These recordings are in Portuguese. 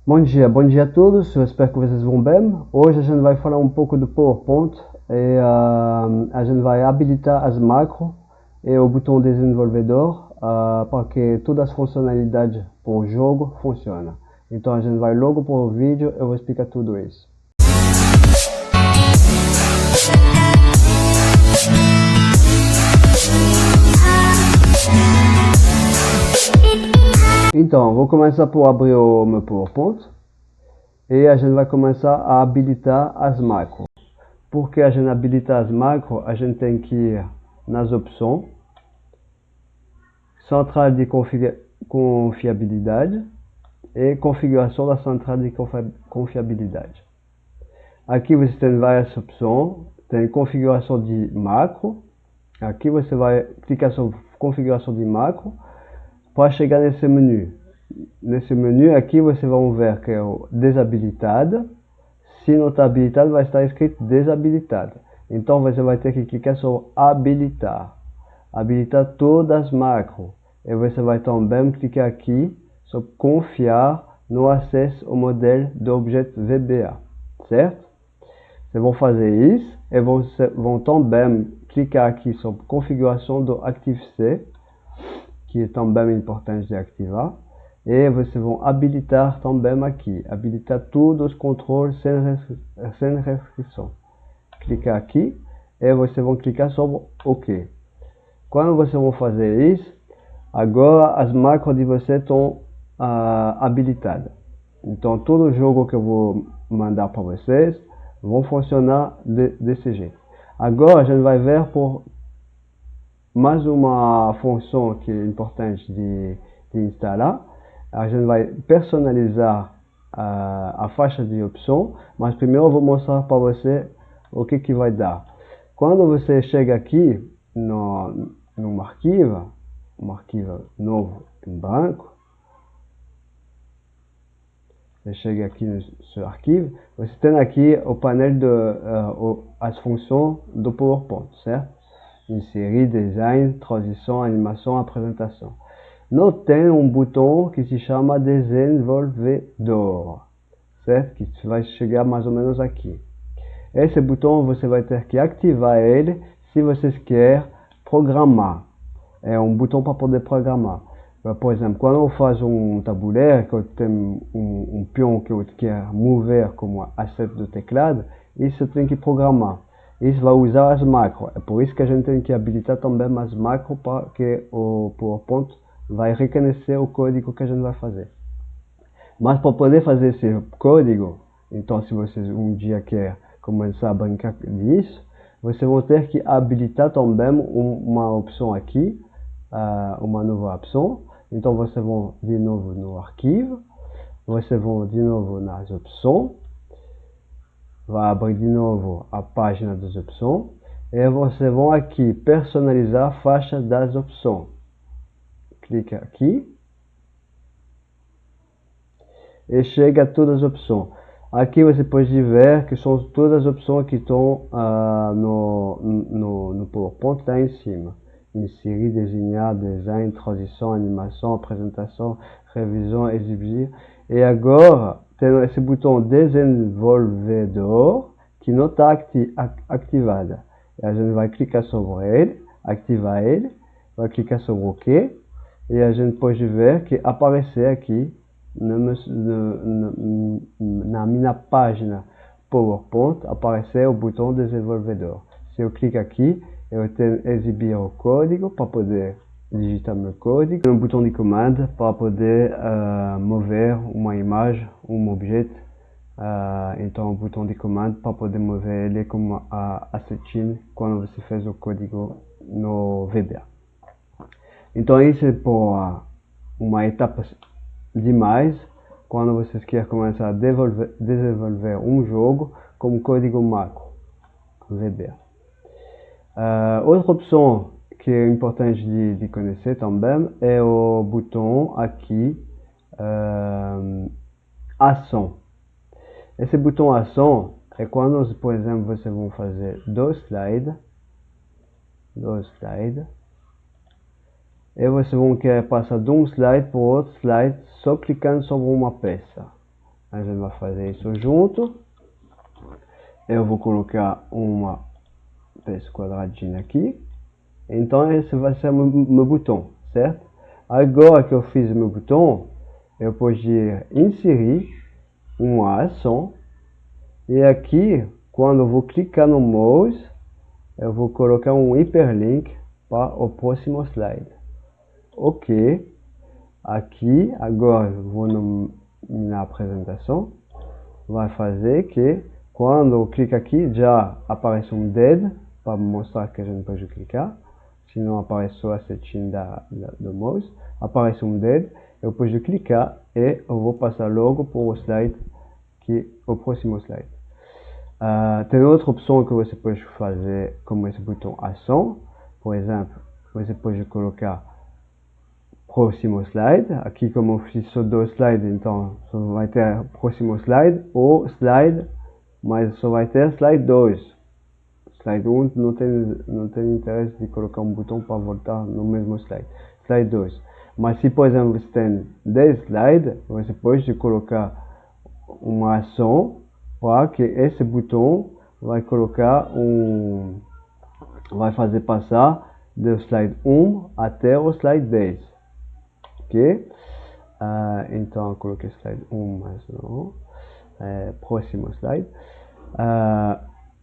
Bom dia a todos, eu espero que vocês vão bem. Hoje a gente vai falar um pouco do PowerPoint e a gente vai habilitar as macros e o botão desenvolvedor para que todas as funcionalidades por jogo funcionem. Então a gente vai logo para o vídeo e eu vou explicar tudo isso. Então, vou começar por abrir o meu PowerPoint e a gente vai começar a habilitar as macros. Porque a gente habilita as macros, a gente tem que ir nas opções, central de confiabilidade e configuração da central de confiabilidade. Aqui você tem várias opções, tem configuração de macro. Aqui você vai clicar sobre configuração de macro para chegar nesse menu. Nesse menu aqui você vai ver que é o desabilitado. Se não está habilitado, vai estar escrito desabilitado. Então você vai ter que clicar sobre habilitar. Habilitar todas as macros. E você vai também clicar aqui sobre confiar no acesso ao modelo do objeto VBA. Certo? Vocês vão fazer isso e vão também clicar aqui sobre configuração do Active-C, que é também importante de ativar. E vocês vão habilitar também aqui, habilitar todos os controles sem restrição. Clicar aqui e vocês vão clicar sobre OK. Quando vocês vão fazer isso, agora as macros de vocês estão habilitadas. Então todo jogo que eu vou mandar para vocês vão funcionar desse jeito. Agora a gente vai ver por mais uma função que é importante de instalar. A gente vai personalizar a faixa de opção, mas primeiro eu vou mostrar para você o que vai dar. Quando você chega aqui num arquivo, um arquivo novo em branco, você chega aqui no seu arquivo, você tem aqui o painel as funções do PowerPoint, certo? Inserir, design, transição, animação, apresentação. Não tem um botão que se chama desenvolvedor, certo? Que vai chegar mais ou menos aqui. Esse botão você vai ter que ativar ele se vocês querem programar. É um botão para poder programar. Por exemplo, quando eu faço um tabuleiro, que eu tenho um peão que eu quero mover como asset do teclado, isso eu tenho que programar. Isso vai usar as macros. É por isso que a gente tem que habilitar também as macros para que o PowerPoint vai reconhecer o código que a gente vai fazer. Mas para poder fazer esse código, então se vocês um dia querem começar a brincar disso, vocês vão ter que habilitar também uma opção aqui, uma nova opção. Então vocês vão de novo no arquivo, vocês vão de novo nas opções, vai abrir de novo a página das opções, e vocês vão aqui personalizar a faixa das opções. Clica aqui e chega a todas as opções. Aqui você pode ver que são todas as opções que estão no PowerPoint lá em cima. Inserir, desenhar, design, transição, animação, apresentação, revisão, exibir. E agora tem esse botão desenvolvedor que não está ativado. E a gente vai clicar sobre ele, ativar ele, vai clicar sobre OK. E a gente pode ver que aparecer aqui na minha página PowerPoint, aparecer o botão desenvolvedor. Se eu clico aqui, eu tenho exibir o código para poder digitar meu código. Tem um botão de comando para poder mover uma imagem, um objeto. Então um botão de comando para poder mover ele como asset quando você fez o código no VBA. Então isso é por uma etapa demais quando vocês querem começar a desenvolver um jogo com código macro VBA. Outra opção que é importante de conhecer também é o botão aqui ação. Esse botão ação é quando, por exemplo, vocês vão fazer dois slides e vocês vão querer passar de um slide para outro slide só clicando sobre uma peça. a gente vai fazer isso junto. Eu vou colocar esse quadradinho aqui. Então esse vai ser meu botão, certo? Agora que eu fiz meu botão, eu podia inserir uma ação. E aqui, quando eu vou clicar no mouse, eu vou colocar um hiperlink para o próximo slide. Ok. Aqui, agora eu vou na apresentação. Vai fazer que quando eu clico aqui, já aparece um dedo para mostrar que a gente pode clicar. Senão aparece só a setinha do mouse. Aparece um dedo, eu posso clicar e eu vou passar logo para o slide, o próximo slide. Tem outra opção que você pode fazer como esse botão ação. Por exemplo, você pode colocar próximo slide. Aqui, como eu fiz só 2 slides, então só vai ter próximo slide ou slide, mas só vai ter slide 2. Slide 1 não tem interesse de colocar um botão para voltar no mesmo slide. Slide 2. Mas se, por exemplo, você tem 10 slides, você pode colocar uma ação para que esse botão vai colocar vai fazer passar do slide 1 até o slide 10. Ok? Então eu coloquei slide 1, mas não. Próximo slide.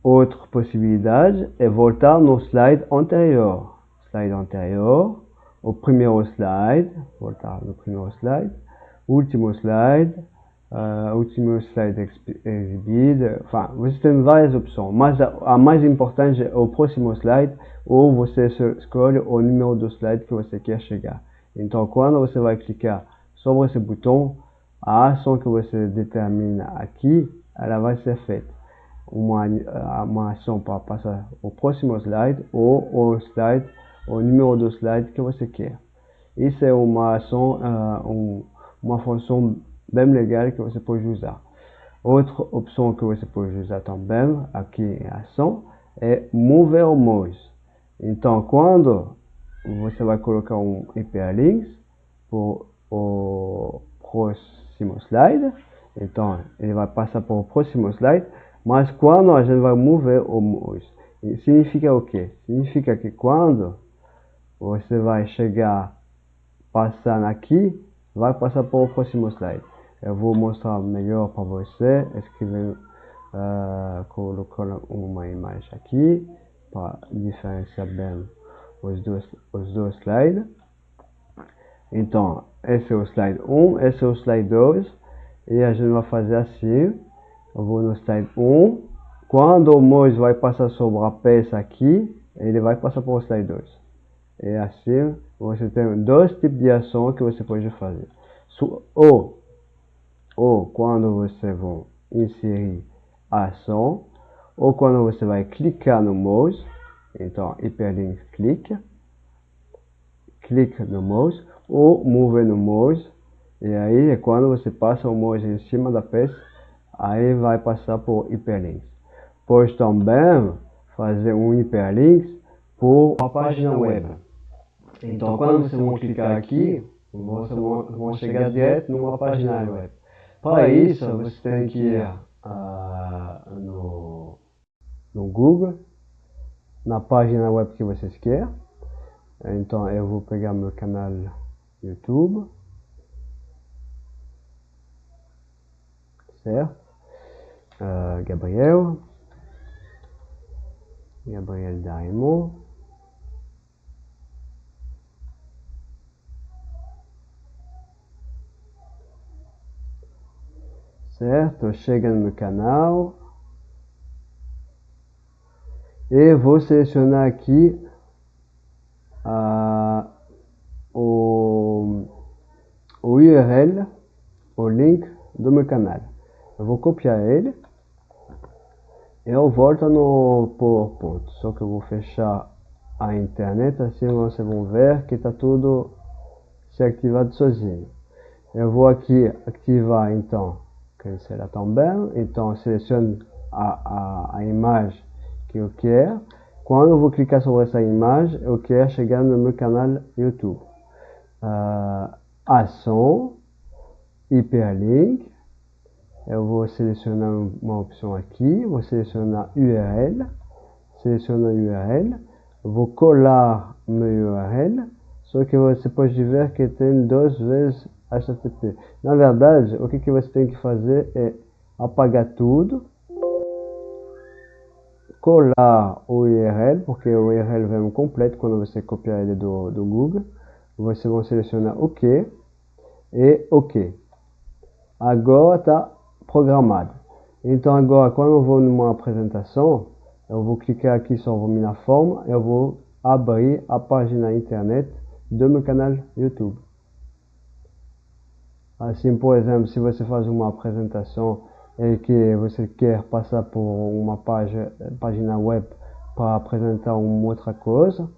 Outra possibilidade é voltar no slide anterior. Slide anterior, o primeiro slide, voltar no primeiro slide, último slide exibido. Enfin, você tem várias opções, mas a mais importante é o próximo slide, ou você escolhe o número do slide que você quer chegar. Então, quando você vai clicar sobre esse botão, a ação que você determina aqui, ela vai ser feita. Uma ação para passar o próximo slide ou o número do slide que você quer. Isso é uma ação, uma função bem legal que você pode usar. Outra opção que você pode usar também aqui em ação é mover o mouse. Então, quando você vai colocar um hyperlink para o próximo slide, então ele vai passar para o próximo slide, mas quando a gente vai mover o mouse, significa o quê? Significa que quando você vai chegar passando aqui, vai passar para o próximo slide. Eu vou mostrar melhor para você, escrevendo, colocando uma imagem aqui para diferenciar bem os dois slides. Então, esse é o slide 1, esse é o slide 2, e a gente vai fazer assim. Eu vou no slide 1, quando o mouse vai passar sobre a peça aqui, ele vai passar para o slide 2. E assim, você tem 2 tipos de ação que você pode fazer. Ou quando você vai inserir a ação, ou quando você vai clicar no mouse, então hiperlink clica no mouse, ou mover no mouse, e aí é quando você passa o mouse em cima da peça, aí vai passar por hiperlinks. Pode também fazer um hiperlink por uma página web. Então, quando vocês vão clicar aqui, vocês vão chegar direto numa página web. Para isso, você tem que ir no Google, na página web que vocês querem. Então, eu vou pegar meu canal YouTube, certo? Gabriel Daimon. Certo? Chega no meu canal e vou selecionar aqui o URL, o link do meu canal. Eu vou copiar ele. Eu volto no PowerPoint, só que eu vou fechar a internet, assim vocês vão ver que está tudo se ativado sozinho. Eu vou aqui ativar, então, cancelar também. Então seleciono a imagem que eu quero. Quando eu vou clicar sobre essa imagem, eu quero chegar no meu canal YouTube. Ação, hiperlink. eu vou selecionar uma opção aqui, vou selecionar URL, seleciono a URL, vou colar no URL, só que você pode ver que tem 2 vezes HTTP. Na verdade, o que você tem que fazer é apagar tudo, colar o URL, porque o URL vem completo quando você copiar ele do Google. Você vai selecionar OK e OK. Agora está programado. Então agora, quando eu vou numa apresentação, eu vou clicar aqui sobre minha forma, eu vou abrir a página internet do meu canal YouTube. Assim, por exemplo, se você faz uma apresentação e que você quer passar por uma página web para apresentar uma outra coisa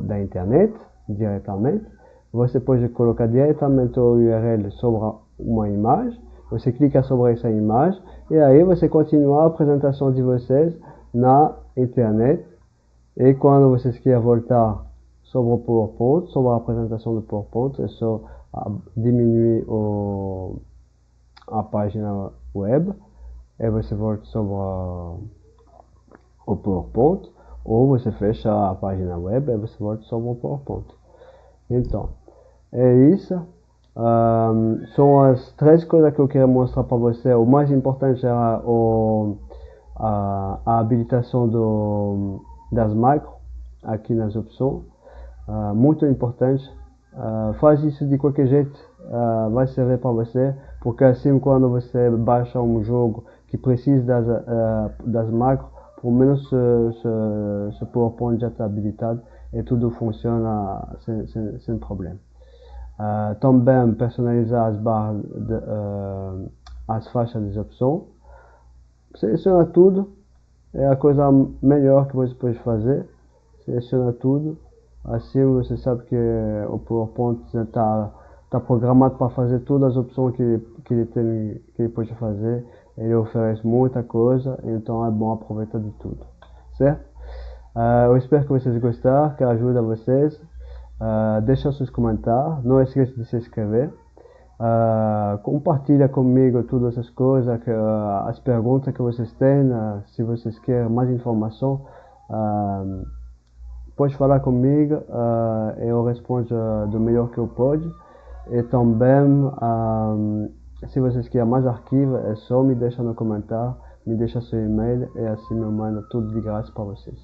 da internet diretamente, você pode colocar diretamente o URL sobre uma imagem, você clica sobre essa imagem e aí você continua a apresentação de vocês na internet. E quando vocês querem voltar sobre o PowerPoint, sobre a apresentação do PowerPoint, é só diminuir a página web e você volta sobre o PowerPoint, ou você fecha a página web e você volta sobre o PowerPoint. Então, é isso. São as 3 coisas que eu queria mostrar para você. O mais importante é a habilitação das macros aqui nas opções. Muito importante. Faz isso de qualquer jeito, vai servir para você, porque assim quando você baixa um jogo que precisa das macros, pelo menos se PowerPoint já está habilitado e tudo funciona sem problema. Também personalizar as barras, as faixas das opções. Seleciona tudo, é a coisa melhor que você pode fazer. Seleciona tudo, assim você sabe que o PowerPoint está programado para fazer todas as opções que ele pode fazer. Ele oferece muita coisa, então é bom aproveitar de tudo, certo? Eu espero que vocês gostaram, que ajude vocês. Deixa seus comentários, não esqueça de se inscrever. Compartilha comigo todas essas coisas, as perguntas que vocês têm. Se vocês querem mais informação, pode falar comigo, eu respondo do melhor que eu posso. E também, se vocês querem mais arquivos, é só me deixar no comentário, me deixa seu e-mail e assim eu mando tudo de graça para vocês.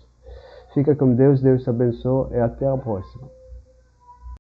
Fica com Deus, Deus te abençoe e até a próxima.